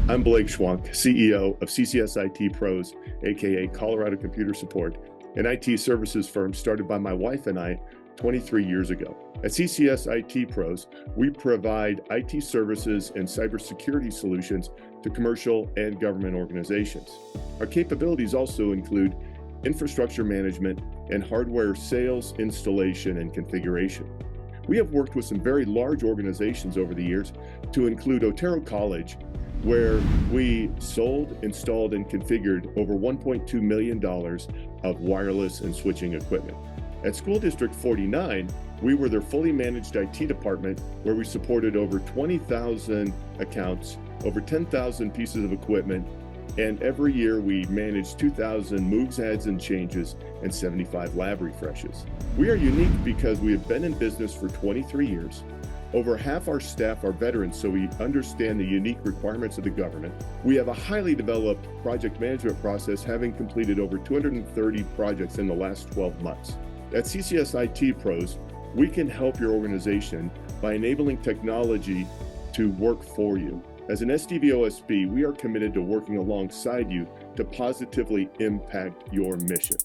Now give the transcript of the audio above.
I'm Blake Schwank, CEO of CCS IT Pros, aka Colorado Computer Support, an IT services firm started by my wife and I 23 years ago. At CCS IT Pros, we provide IT services and cybersecurity solutions to commercial and government organizations. Our capabilities also include infrastructure management and hardware sales, installation, and configuration. We have worked with some very large organizations over the years, to include Otero College, where we sold, installed, and configured over $1.2 million of wireless and switching equipment. At School District 49, we were their fully managed IT department, where we supported over 20,000 accounts, over 10,000 pieces of equipment, and every year we manage 2,000 moves, adds, and changes, and 75 lab refreshes. We are unique because we have been in business for 23 years. Over half our staff are veterans, so we understand the unique requirements of the government. We have a highly developed project management process, having completed over 230 projects in the last 12 months. At CCS IT Pros, we can help your organization by enabling technology to work for you. As an SDVOSB, we are committed to working alongside you to positively impact your mission.